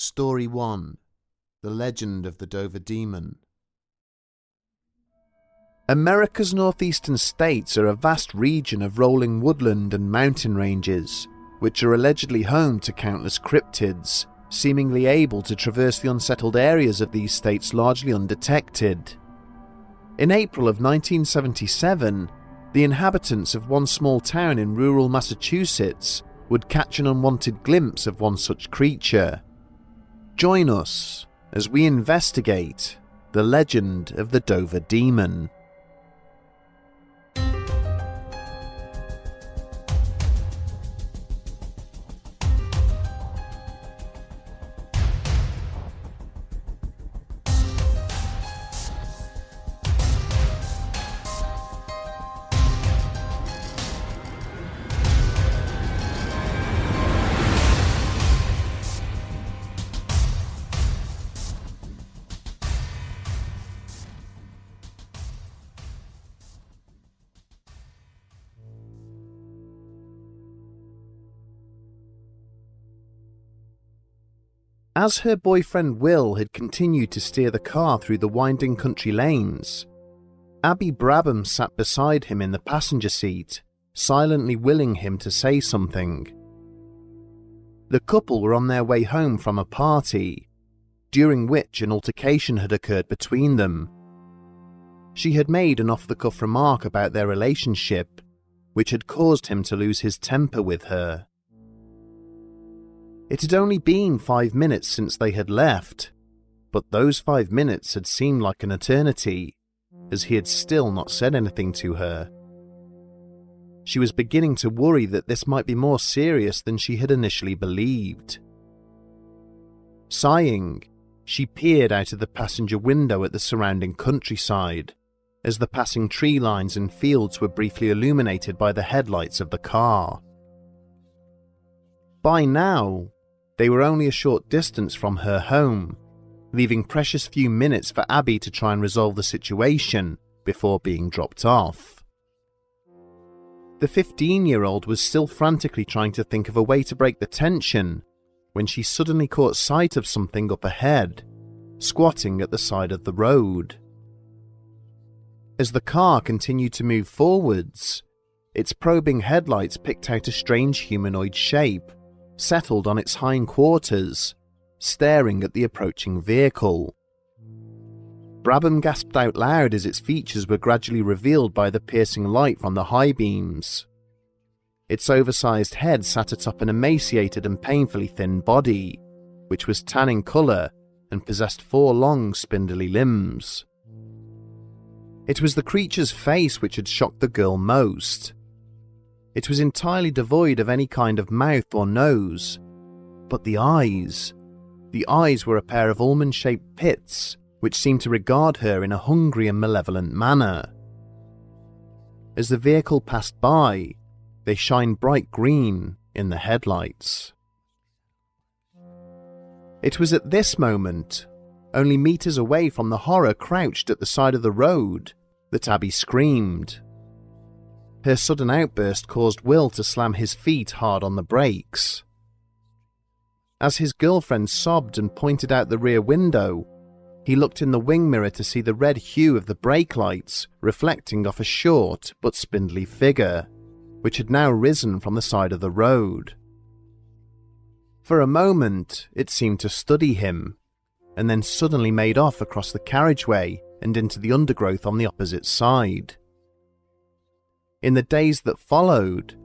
Story 1. The Legend of the Dover Demon. America's northeastern states are a vast region of rolling woodland and mountain ranges, which are allegedly home to countless cryptids, seemingly able to traverse the unsettled areas of these states largely undetected. In April of 1977, the inhabitants of one small town in rural Massachusetts would catch an unwanted glimpse of one such creature. Join us as we investigate the legend of the Dover Demon. As her boyfriend Will had continued to steer the car through the winding country lanes, Abby Brabham sat beside him in the passenger seat, silently willing him to say something. The couple were on their way home from a party, during which an altercation had occurred between them. She had made an off-the-cuff remark about their relationship, which had caused him to lose his temper with her. It had only been 5 minutes since they had left, but those 5 minutes had seemed like an eternity, as he had still not said anything to her. She was beginning to worry that this might be more serious than she had initially believed. Sighing, she peered out of the passenger window at the surrounding countryside, as the passing tree lines and fields were briefly illuminated by the headlights of the car. By now, they were only a short distance from her home, leaving precious few minutes for Abby to try and resolve the situation before being dropped off. The 15-year-old was still frantically trying to think of a way to break the tension when she suddenly caught sight of something up ahead, squatting at the side of the road. As the car continued to move forwards, its probing headlights picked out a strange humanoid shape, settled on its hindquarters, staring at the approaching vehicle. Brabham gasped out loud as its features were gradually revealed by the piercing light from the high beams. Its oversized head sat atop an emaciated and painfully thin body, which was tan in colour and possessed 4 long, spindly limbs. It was the creature's face which had shocked the girl most. It was entirely devoid of any kind of mouth or nose, but the eyes were a pair of almond-shaped pits which seemed to regard her in a hungry and malevolent manner. As the vehicle passed by, they shined bright green in the headlights. It was at this moment, only meters away from the horror crouched at the side of the road, that Abby screamed. Her sudden outburst caused Will to slam his feet hard on the brakes. As his girlfriend sobbed and pointed out the rear window, he looked in the wing mirror to see the red hue of the brake lights reflecting off a short but spindly figure, which had now risen from the side of the road. For a moment, it seemed to study him, and then suddenly made off across the carriageway and into the undergrowth on the opposite side. In the days that followed,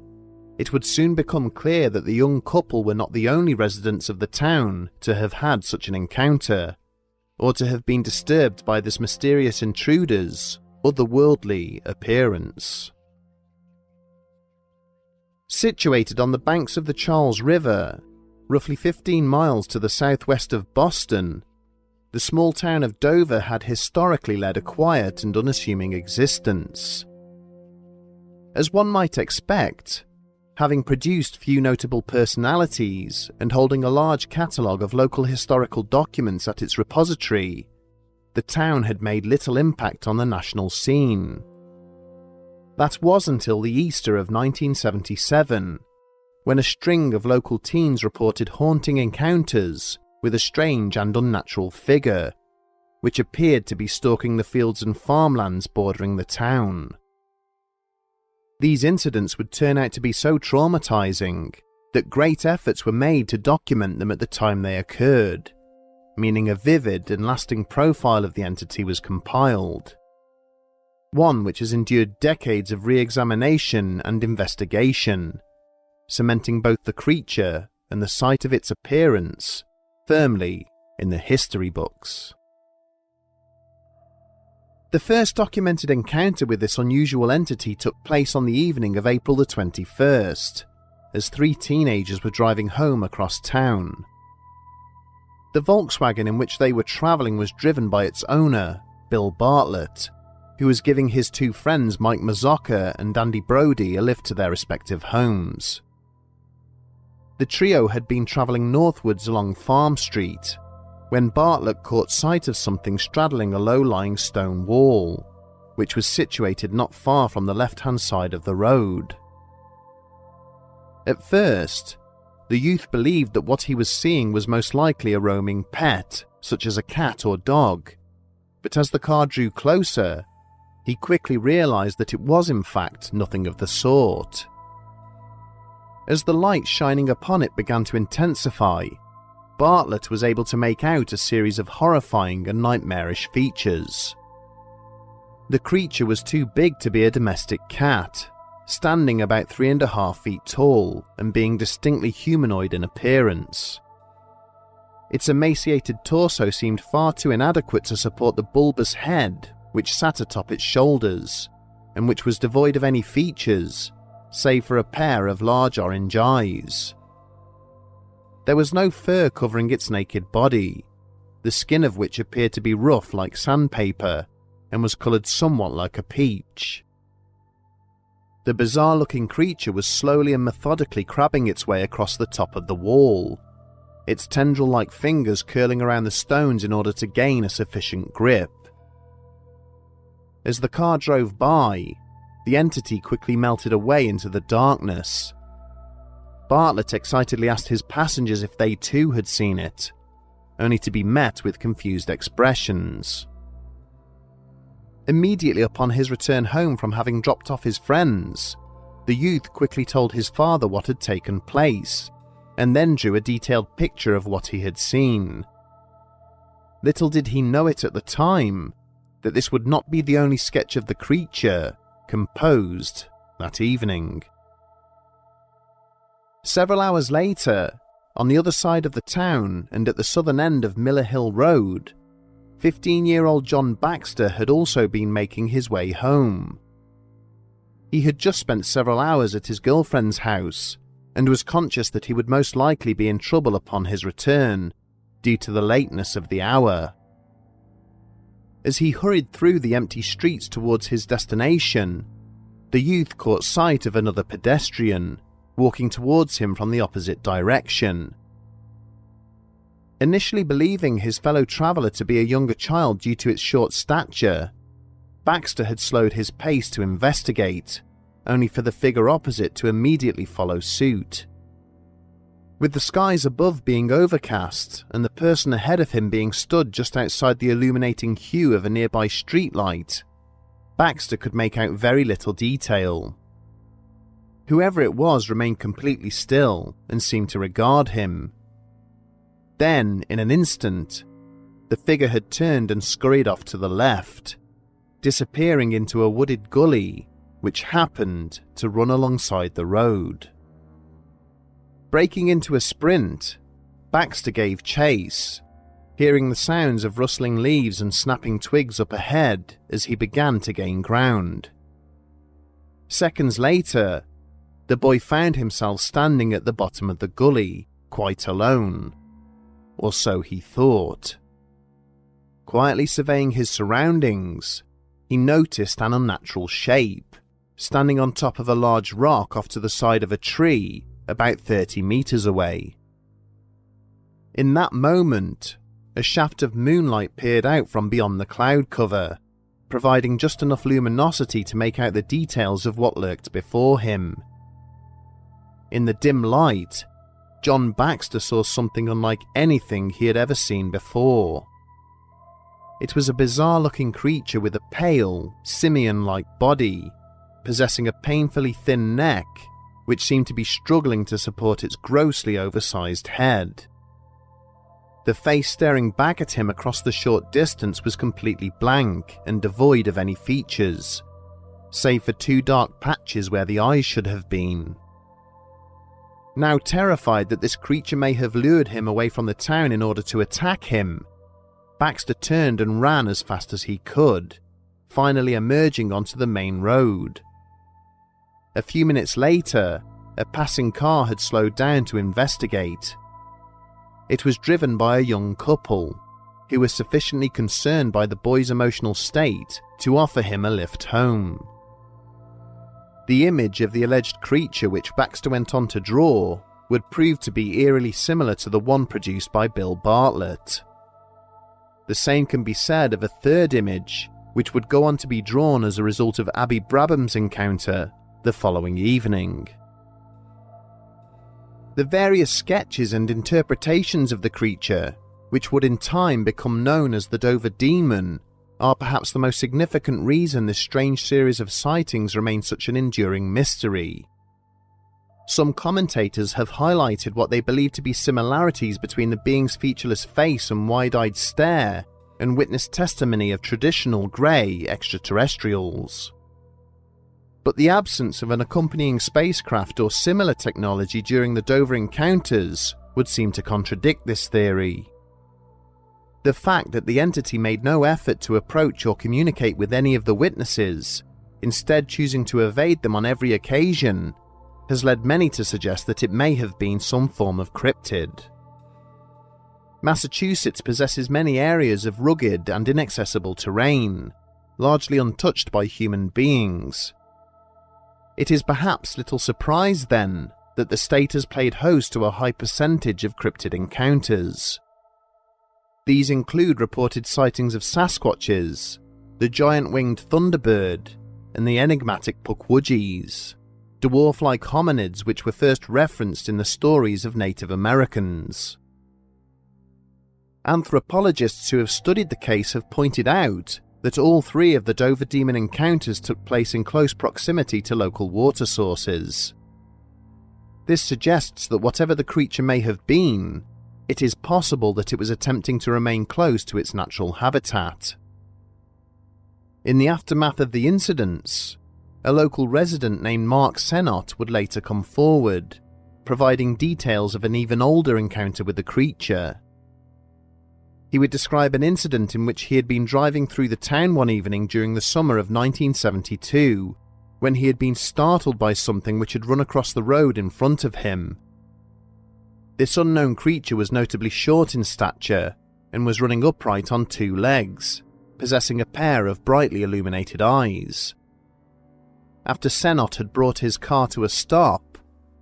it would soon become clear that the young couple were not the only residents of the town to have had such an encounter, or to have been disturbed by this mysterious intruder's otherworldly appearance. Situated on the banks of the Charles River, roughly 15 miles to the southwest of Boston, the small town of Dover had historically led a quiet and unassuming existence. As one might expect, having produced few notable personalities and holding a large catalogue of local historical documents at its repository, the town had made little impact on the national scene. That was until the Easter of 1977, when a string of local teens reported haunting encounters with a strange and unnatural figure, which appeared to be stalking the fields and farmlands bordering the town. These incidents would turn out to be so traumatizing that great efforts were made to document them at the time they occurred, meaning a vivid and lasting profile of the entity was compiled. One which has endured decades of re-examination and investigation, cementing both the creature and the site of its appearance firmly in the history books. The first documented encounter with this unusual entity took place on the evening of April the 21st, as 3 teenagers were driving home across town. The Volkswagen in which they were travelling was driven by its owner, Bill Bartlett, who was giving his 2 friends Mike Mazzocca and Andy Brody a lift to their respective homes. The trio had been travelling northwards along Farm Street, when Bartlett caught sight of something straddling a low-lying stone wall, which was situated not far from the left-hand side of the road. At first, the youth believed that what he was seeing was most likely a roaming pet, such as a cat or dog, but as the car drew closer, he quickly realised that it was in fact nothing of the sort. As the light shining upon it began to intensify, Bartlett was able to make out a series of horrifying and nightmarish features. The creature was too big to be a domestic cat, standing about 3.5 feet tall and being distinctly humanoid in appearance. Its emaciated torso seemed far too inadequate to support the bulbous head which sat atop its shoulders, and which was devoid of any features, save for a pair of large orange eyes. There was no fur covering its naked body, the skin of which appeared to be rough like sandpaper and was coloured somewhat like a peach. The bizarre-looking creature was slowly and methodically crabbing its way across the top of the wall, its tendril-like fingers curling around the stones in order to gain a sufficient grip. As the car drove by, the entity quickly melted away into the darkness. Bartlett excitedly asked his passengers if they too had seen it, only to be met with confused expressions. Immediately upon his return home from having dropped off his friends, the youth quickly told his father what had taken place, and then drew a detailed picture of what he had seen. Little did he know it at the time, that this would not be the only sketch of the creature composed that evening. Several hours later, on the other side of the town and at the southern end of Miller Hill Road, 15-year-old John Baxter had also been making his way home. He had just spent several hours at his girlfriend's house and was conscious that he would most likely be in trouble upon his return due to the lateness of the hour. As he hurried through the empty streets towards his destination, the youth caught sight of another pedestrian walking towards him from the opposite direction. Initially believing his fellow traveller to be a younger child due to its short stature, Baxter had slowed his pace to investigate, only for the figure opposite to immediately follow suit. With the skies above being overcast and the person ahead of him being stood just outside the illuminating hue of a nearby streetlight, Baxter could make out very little detail. Whoever it was remained completely still and seemed to regard him. Then, in an instant, the figure had turned and scurried off to the left, disappearing into a wooded gully which happened to run alongside the road. Breaking into a sprint, Baxter gave chase, hearing the sounds of rustling leaves and snapping twigs up ahead as he began to gain ground. Seconds later, the boy found himself standing at the bottom of the gully, quite alone. Or so he thought. Quietly surveying his surroundings, he noticed an unnatural shape, standing on top of a large rock off to the side of a tree, about 30 meters away. In that moment, a shaft of moonlight peered out from beyond the cloud cover, providing just enough luminosity to make out the details of what lurked before him. In the dim light, John Baxter saw something unlike anything he had ever seen before. It was a bizarre-looking creature with a pale, simian-like body, possessing a painfully thin neck, which seemed to be struggling to support its grossly oversized head. The face staring back at him across the short distance was completely blank and devoid of any features, save for 2 dark patches where the eyes should have been. Now terrified that this creature may have lured him away from the town in order to attack him, Baxter turned and ran as fast as he could, finally emerging onto the main road. A few minutes later, a passing car had slowed down to investigate. It was driven by a young couple, who were sufficiently concerned by the boy's emotional state to offer him a lift home. The image of the alleged creature which Baxter went on to draw would prove to be eerily similar to the one produced by Bill Bartlett. The same can be said of a third image, which would go on to be drawn as a result of Abby Brabham's encounter the following evening. The various sketches and interpretations of the creature, which would in time become known as the Dover Demon, are perhaps the most significant reason this strange series of sightings remains such an enduring mystery. Some commentators have highlighted what they believe to be similarities between the being's featureless face and wide-eyed stare, and witnessed testimony of traditional grey extraterrestrials. But the absence of an accompanying spacecraft or similar technology during the Dover encounters would seem to contradict this theory. The fact that the entity made no effort to approach or communicate with any of the witnesses, instead choosing to evade them on every occasion, has led many to suggest that it may have been some form of cryptid. Massachusetts possesses many areas of rugged and inaccessible terrain, largely untouched by human beings. It is perhaps little surprise, then, that the state has played host to a high percentage of cryptid encounters. These include reported sightings of Sasquatches, the giant-winged thunderbird, and the enigmatic pukwudgies, dwarf-like hominids which were first referenced in the stories of Native Americans. Anthropologists who have studied the case have pointed out that all 3 of the Dover Demon encounters took place in close proximity to local water sources. This suggests that whatever the creature may have been, it is possible that it was attempting to remain close to its natural habitat. In the aftermath of the incidents, a local resident named Mark Senott would later come forward, providing details of an even older encounter with the creature. He would describe an incident in which he had been driving through the town one evening during the summer of 1972, when he had been startled by something which had run across the road in front of him. This unknown creature was notably short in stature and was running upright on 2 legs, possessing a pair of brightly illuminated eyes. After Senott had brought his car to a stop,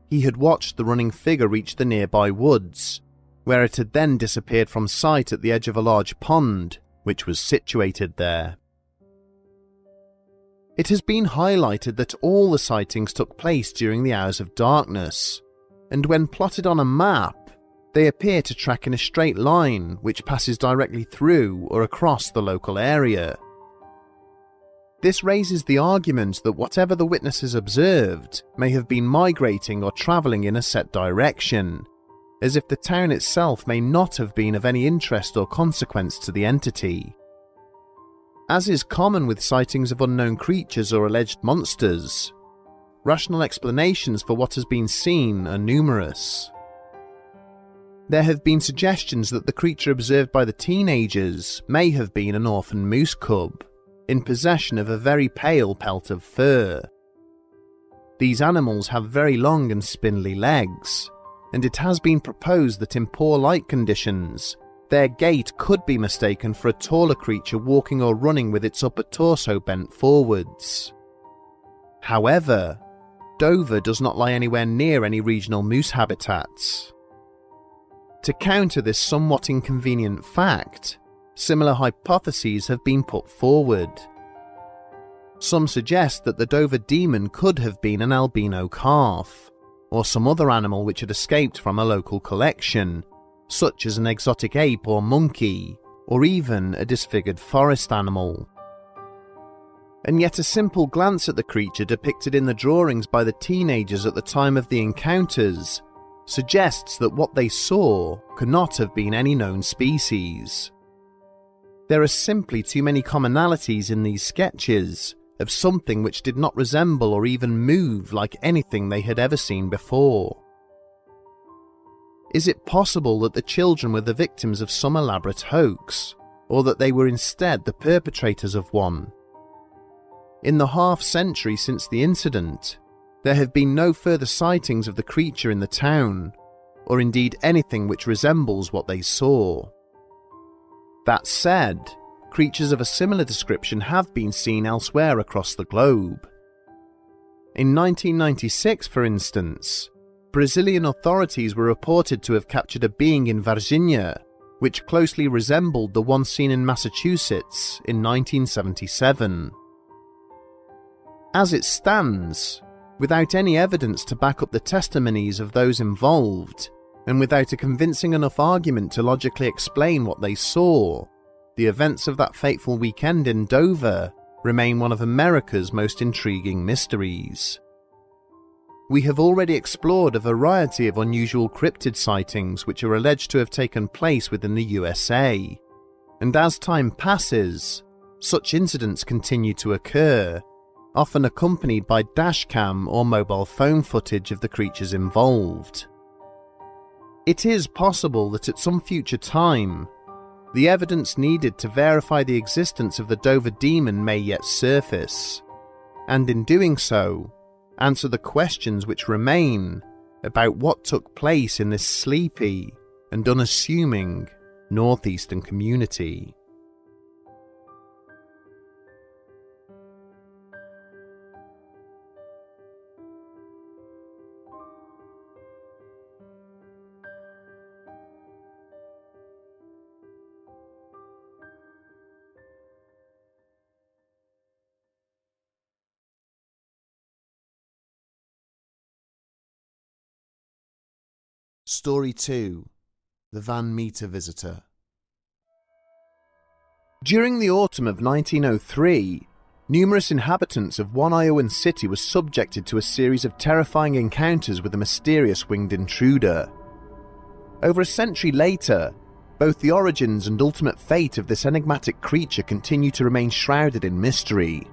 he had watched the running figure reach the nearby woods, where it had then disappeared from sight at the edge of a large pond, which was situated there. It has been highlighted that all the sightings took place during the hours of darkness, and when plotted on a map, they appear to track in a straight line which passes directly through or across the local area. This raises the argument that whatever the witnesses observed may have been migrating or travelling in a set direction, as if the town itself may not have been of any interest or consequence to the entity. As is common with sightings of unknown creatures or alleged monsters, rational explanations for what has been seen are numerous. There have been suggestions that the creature observed by the teenagers may have been an orphan moose cub, in possession of a very pale pelt of fur. These animals have very long and spindly legs, and it has been proposed that in poor light conditions, their gait could be mistaken for a taller creature walking or running with its upper torso bent forwards. However, Dover does not lie anywhere near any regional moose habitats. To counter this somewhat inconvenient fact, similar hypotheses have been put forward. Some suggest that the Dover Demon could have been an albino calf, or some other animal which had escaped from a local collection, such as an exotic ape or monkey, or even a disfigured forest animal. And yet a simple glance at the creature depicted in the drawings by the teenagers at the time of the encounters suggests that what they saw could not have been any known species. There are simply too many commonalities in these sketches of something which did not resemble or even move like anything they had ever seen before. Is it possible that the children were the victims of some elaborate hoax, or that they were instead the perpetrators of one? In the half-century since the incident, there have been no further sightings of the creature in the town, or indeed anything which resembles what they saw. That said, creatures of a similar description have been seen elsewhere across the globe. In 1996, for instance, Brazilian authorities were reported to have captured a being in Virginia, which closely resembled the one seen in Massachusetts in 1977. As it stands, without any evidence to back up the testimonies of those involved, and without a convincing enough argument to logically explain what they saw, the events of that fateful weekend in Dover remain one of America's most intriguing mysteries. We have already explored a variety of unusual cryptid sightings which are alleged to have taken place within the USA, and as time passes, such incidents continue to occur, often accompanied by dashcam or mobile phone footage of the creatures involved. It is possible that at some future time, the evidence needed to verify the existence of the Dover demon may yet surface, and in doing so, answer the questions which remain about what took place in this sleepy and unassuming northeastern community. Story 2. The Van Meter Visitor. During the autumn of 1903, numerous inhabitants of one Iowan city were subjected to a series of terrifying encounters with a mysterious winged intruder. Over a century later, both the origins and ultimate fate of this enigmatic creature continue to remain shrouded in mystery.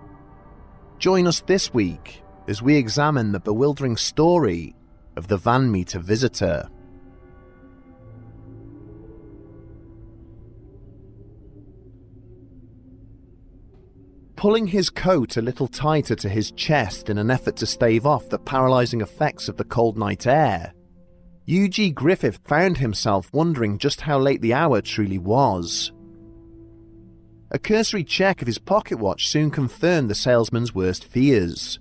Join us this week as we examine the bewildering story of the Van Meter Visitor. Pulling his coat a little tighter to his chest in an effort to stave off the paralysing effects of the cold night air, U.G. Griffith found himself wondering just how late the hour truly was. A cursory check of his pocket watch soon confirmed the salesman's worst fears.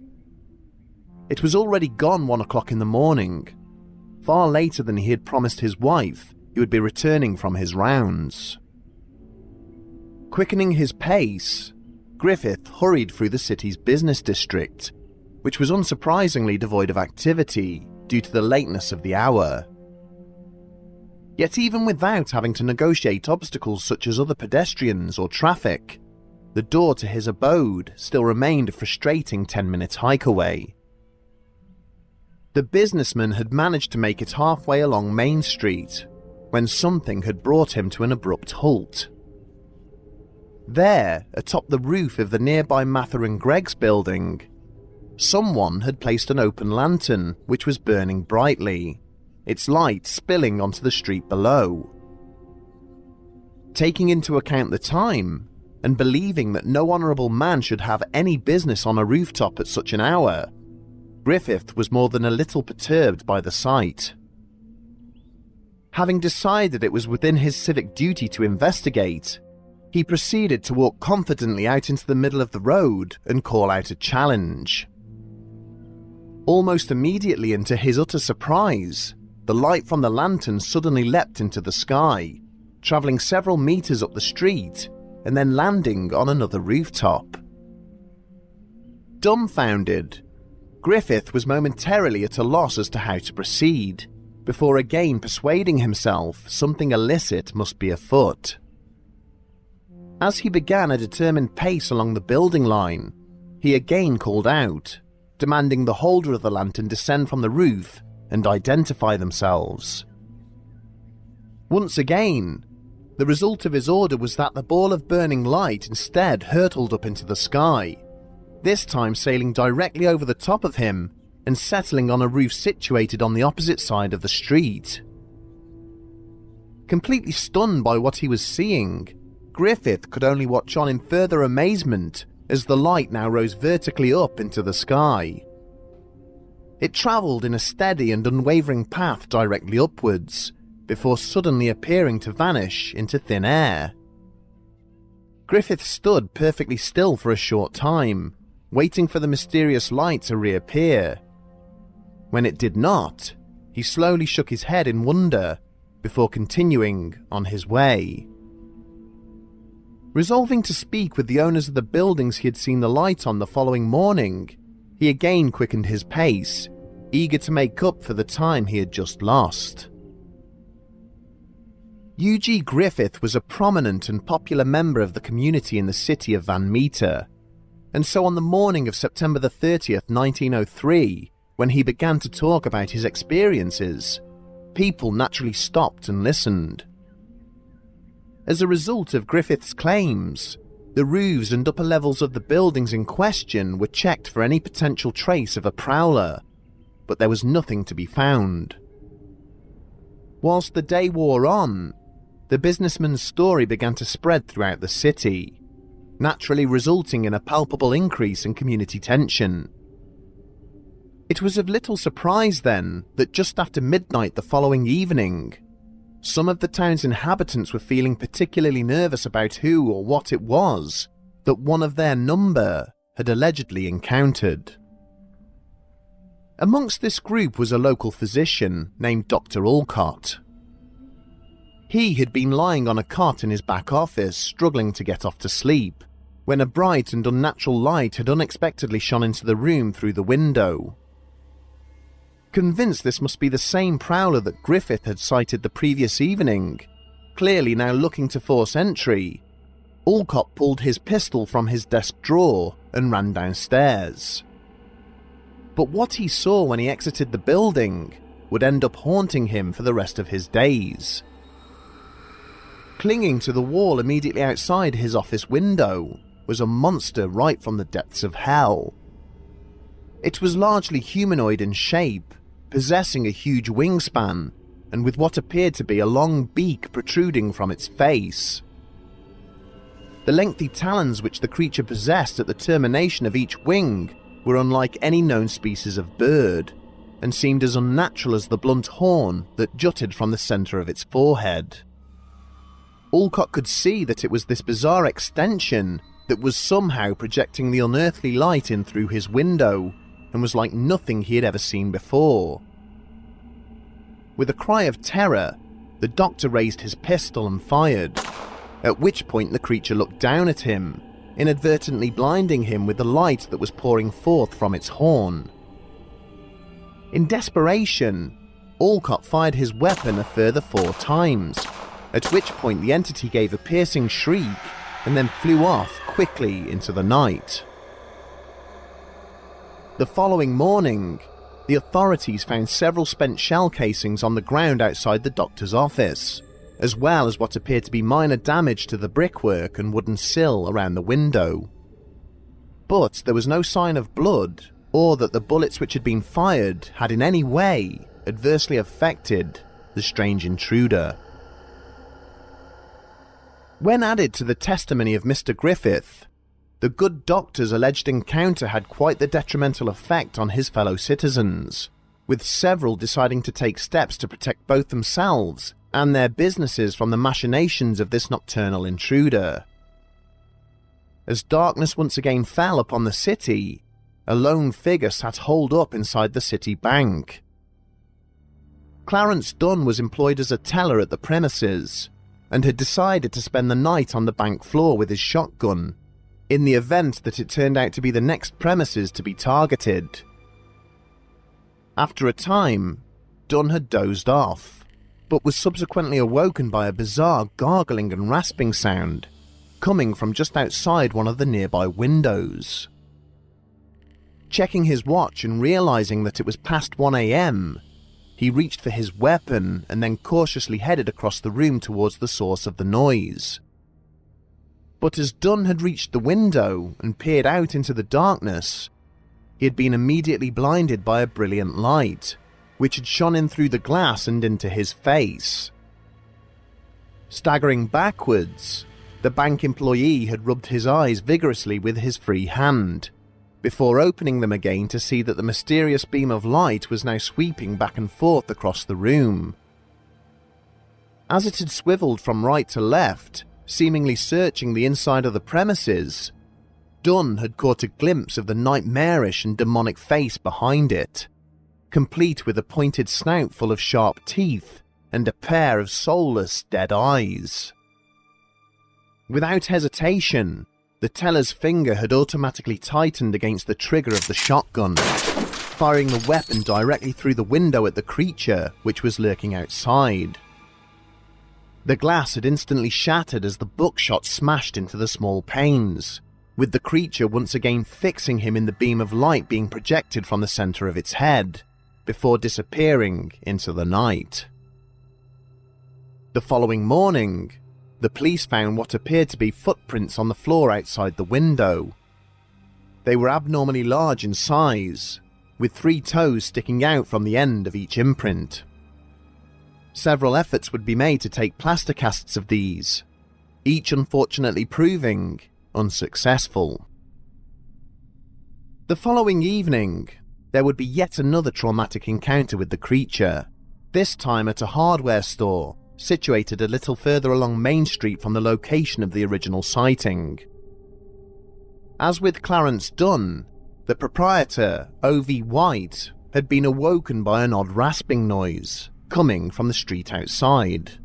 It was already gone 1 o'clock in the morning, far later than he had promised his wife, who would be returning from his rounds. Quickening his pace, Griffith hurried through the city's business district, which was unsurprisingly devoid of activity due to the lateness of the hour. Yet even without having to negotiate obstacles such as other pedestrians or traffic, the door to his abode still remained a frustrating 10-minute hike away. The businessman had managed to make it halfway along Main Street when something had brought him to an abrupt halt. There, atop the roof of the nearby Mather and Greg's building, someone had placed an open lantern which was burning brightly, its light spilling onto the street below. Taking into account the time, and believing that no honourable man should have any business on a rooftop at such an hour, Griffith was more than a little perturbed by the sight. Having decided it was within his civic duty to investigate, he proceeded to walk confidently out into the middle of the road and call out a challenge. Almost immediately, and to his utter surprise, the light from the lantern suddenly leapt into the sky, travelling several meters up the street and then landing on another rooftop. Dumbfounded, Griffith was momentarily at a loss as to how to proceed, before again persuading himself something illicit must be afoot. As he began a determined pace along the building line, he again called out, demanding the holder of the lantern descend from the roof and identify themselves. Once again, the result of his order was that the ball of burning light instead hurtled up into the sky, this time sailing directly over the top of him and settling on a roof situated on the opposite side of the street. Completely stunned by what he was seeing, Griffith could only watch on in further amazement as the light now rose vertically up into the sky. It travelled in a steady and unwavering path directly upwards, before suddenly appearing to vanish into thin air. Griffith stood perfectly still for a short time, waiting for the mysterious light to reappear. When it did not, he slowly shook his head in wonder, before continuing on his way. Resolving to speak with the owners of the buildings he had seen the light on the following morning, he again quickened his pace, eager to make up for the time he had just lost. U.G. Griffith was a prominent and popular member of the community in the city of Van Meter, and so on the morning of September the 30th, 1903, when he began to talk about his experiences, people naturally stopped and listened. As a result of Griffith's claims, the roofs and upper levels of the buildings in question were checked for any potential trace of a prowler, but there was nothing to be found. Whilst the day wore on, the businessman's story began to spread throughout the city, naturally resulting in a palpable increase in community tension. It was of little surprise then that just after midnight the following evening, some of the town's inhabitants were feeling particularly nervous about who or what it was that one of their number had allegedly encountered. Amongst this group was a local physician named Dr. Alcott. He had been lying on a cot in his back office, struggling to get off to sleep, when a bright and unnatural light had unexpectedly shone into the room through the window. Convinced this must be the same prowler that Griffith had sighted the previous evening, clearly now looking to force entry, Alcott pulled his pistol from his desk drawer and ran downstairs. But what he saw when he exited the building would end up haunting him for the rest of his days. Clinging to the wall immediately outside his office window was a monster right from the depths of hell. It was largely humanoid in shape, possessing a huge wingspan, and with what appeared to be a long beak protruding from its face. The lengthy talons which the creature possessed at the termination of each wing were unlike any known species of bird, and seemed as unnatural as the blunt horn that jutted from the centre of its forehead. Alcott could see that it was this bizarre extension that was somehow projecting the unearthly light in through his window, and was like nothing he had ever seen before. With a cry of terror, the doctor raised his pistol and fired, at which point the creature looked down at him, inadvertently blinding him with the light that was pouring forth from its horn. In desperation, Alcott fired his weapon a further 4 times, at which point the entity gave a piercing shriek and then flew off quickly into the night. The following morning, the authorities found several spent shell casings on the ground outside the doctor's office, as well as what appeared to be minor damage to the brickwork and wooden sill around the window. But there was no sign of blood, or that the bullets which had been fired had in any way adversely affected the strange intruder. When added to the testimony of Mr. Griffith, the good doctor's alleged encounter had quite the detrimental effect on his fellow citizens, with several deciding to take steps to protect both themselves and their businesses from the machinations of this nocturnal intruder. As darkness once again fell upon the city, a lone figure sat holed up inside the city bank. Clarence Dunn was employed as a teller at the premises, and had decided to spend the night on the bank floor with his shotgun, in the event that it turned out to be the next premises to be targeted. After a time, Dunn had dozed off, but was subsequently awoken by a bizarre gargling and rasping sound coming from just outside one of the nearby windows. Checking his watch and realizing that it was past 1 a.m, he reached for his weapon and then cautiously headed across the room towards the source of the noise. But as Dunn had reached the window and peered out into the darkness, he had been immediately blinded by a brilliant light, which had shone in through the glass and into his face. Staggering backwards, the bank employee had rubbed his eyes vigorously with his free hand, before opening them again to see that the mysterious beam of light was now sweeping back and forth across the room. As it had swiveled from right to left, seemingly searching the inside of the premises, Dunn had caught a glimpse of the nightmarish and demonic face behind it, complete with a pointed snout full of sharp teeth and a pair of soulless dead eyes. Without hesitation, the teller's finger had automatically tightened against the trigger of the shotgun, firing the weapon directly through the window at the creature which was lurking outside. The glass had instantly shattered as the buckshot smashed into the small panes, with the creature once again fixing him in the beam of light being projected from the center of its head, before disappearing into the night. The following morning, the police found what appeared to be footprints on the floor outside the window. They were abnormally large in size, with 3 toes sticking out from the end of each imprint. Several efforts would be made to take plaster casts of these, each unfortunately proving unsuccessful. The following evening, there would be yet another traumatic encounter with the creature, this time at a hardware store situated a little further along Main Street from the location of the original sighting. As with Clarence Dunn, the proprietor, O.V. White, had been awoken by an odd rasping noise coming from the street outside.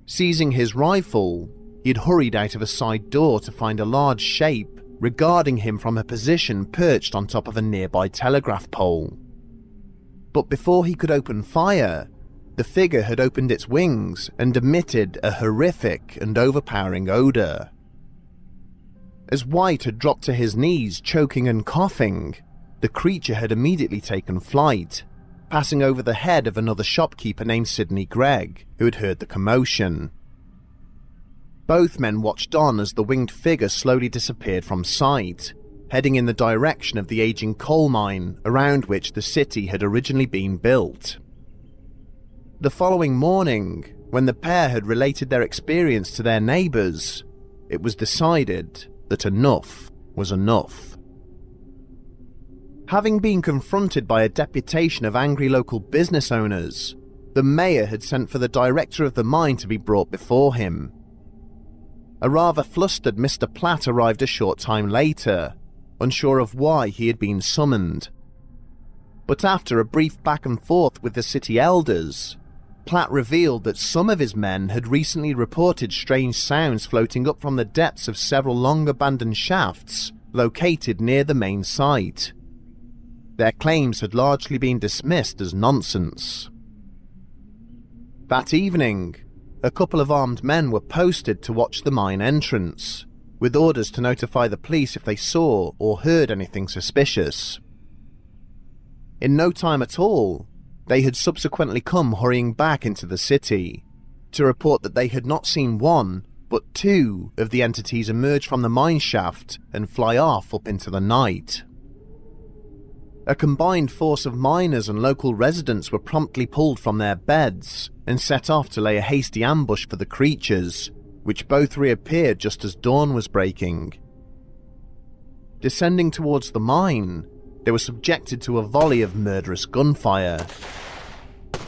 Seizing his rifle, he had hurried out of a side door to find a large shape regarding him from a position perched on top of a nearby telegraph pole. But before he could open fire, the figure had opened its wings and emitted a horrific and overpowering odor. As White had dropped to his knees, choking and coughing, the creature had immediately taken flight, passing over the head of another shopkeeper named Sidney Gregg, who had heard the commotion. Both men watched on as the winged figure slowly disappeared from sight, heading in the direction of the aging coal mine around which the city had originally been built. The following morning, when the pair had related their experience to their neighbours, it was decided that enough was enough. Having been confronted by a deputation of angry local business owners, the mayor had sent for the director of the mine to be brought before him. A rather flustered Mr. Platt arrived a short time later, unsure of why he had been summoned. But after a brief back and forth with the city elders, Platt revealed that some of his men had recently reported strange sounds floating up from the depths of several long-abandoned shafts located near the main site. Their claims had largely been dismissed as nonsense. That evening, a couple of armed men were posted to watch the mine entrance, with orders to notify the police if they saw or heard anything suspicious. In no time at all, they had subsequently come hurrying back into the city to report that they had not seen one, but 2 of the entities emerge from the mine shaft and fly off up into the night. A combined force of miners and local residents were promptly pulled from their beds and set off to lay a hasty ambush for the creatures, which both reappeared just as dawn was breaking. Descending towards the mine, they were subjected to a volley of murderous gunfire.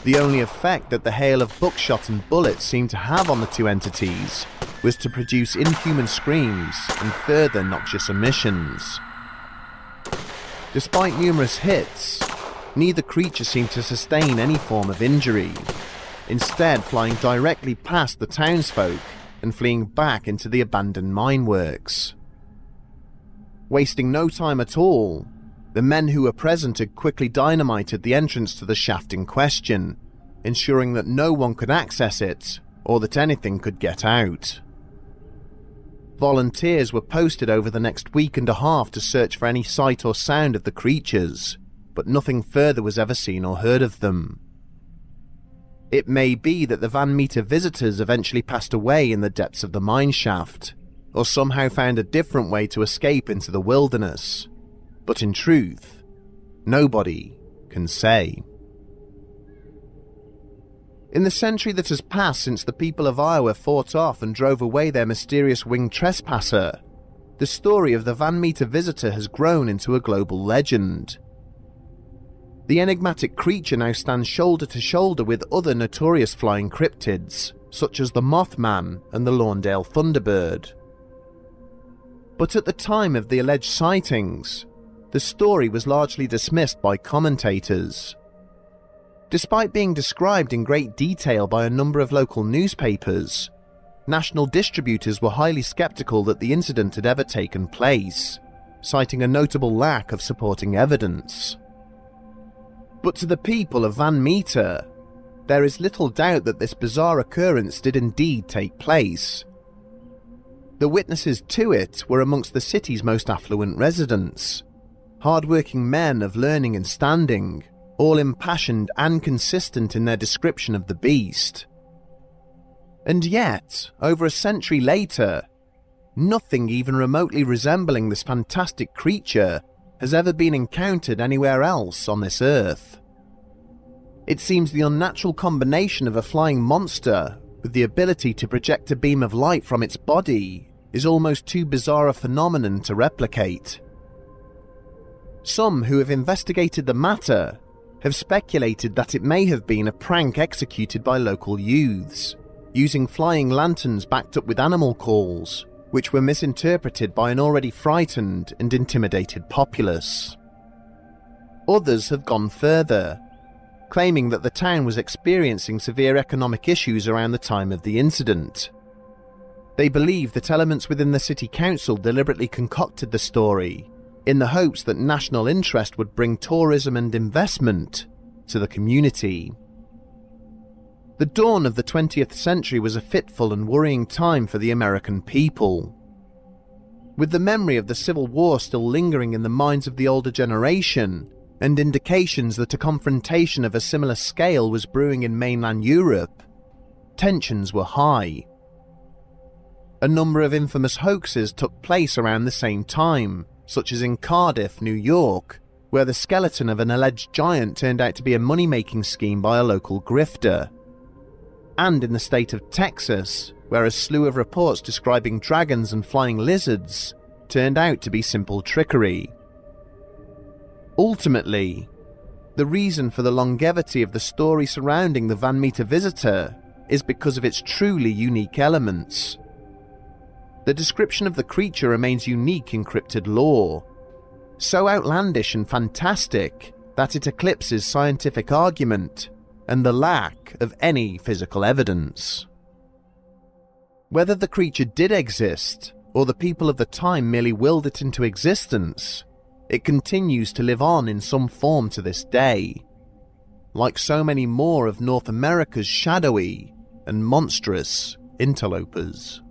The only effect that the hail of buckshot and bullets seemed to have on the 2 entities was to produce inhuman screams and further noxious emissions. Despite numerous hits, neither creature seemed to sustain any form of injury, instead flying directly past the townsfolk and fleeing back into the abandoned mine works. Wasting no time at all, The men who were present had quickly dynamited the entrance to the shaft in question, ensuring that no one could access it or that anything could get out. Volunteers were posted over the next week and a half to search for any sight or sound of the creatures, but nothing further was ever seen or heard of them. It may be that the Van Meter visitors eventually passed away in the depths of the mine shaft, or somehow found a different way to escape into the wilderness, but in truth, nobody can say. In the century that has passed since the people of Iowa fought off and drove away their mysterious winged trespasser, the story of the Van Meter visitor has grown into a global legend. The enigmatic creature now stands shoulder to shoulder with other notorious flying cryptids, such as the Mothman and the Lawndale Thunderbird. But at the time of the alleged sightings, the story was largely dismissed by commentators. Despite being described in great detail by a number of local newspapers, national distributors were highly skeptical that the incident had ever taken place, citing a notable lack of supporting evidence. But to the people of Van Meter, there is little doubt that this bizarre occurrence did indeed take place. The witnesses to it were amongst the city's most affluent residents, hard-working men of learning and standing, all impassioned and consistent in their description of the beast. And yet, over a century later, nothing even remotely resembling this fantastic creature has ever been encountered anywhere else on this earth. It seems the unnatural combination of a flying monster with the ability to project a beam of light from its body is almost too bizarre a phenomenon to replicate. Some who have investigated the matter have speculated that it may have been a prank executed by local youths, using flying lanterns backed up with animal calls, which were misinterpreted by an already frightened and intimidated populace. Others have gone further, claiming that the town was experiencing severe economic issues around the time of the incident. They believe that elements within the city council deliberately concocted the story in the hopes that national interest would bring tourism and investment to the community. The dawn of the 20th century was a fitful and worrying time for the American people. With the memory of the Civil War still lingering in the minds of the older generation, and indications that a confrontation of a similar scale was brewing in mainland Europe, tensions were high. A number of infamous hoaxes took place around the same time, such as in Cardiff, New York, where the skeleton of an alleged giant turned out to be a money-making scheme by a local grifter, and in the state of Texas, where a slew of reports describing dragons and flying lizards turned out to be simple trickery. Ultimately, the reason for the longevity of the story surrounding the Van Meter visitor is because of its truly unique elements. The description of the creature remains unique in cryptid lore, so outlandish and fantastic that it eclipses scientific argument and the lack of any physical evidence. Whether the creature did exist, or the people of the time merely willed it into existence, it continues to live on in some form to this day, like so many more of North America's shadowy and monstrous interlopers.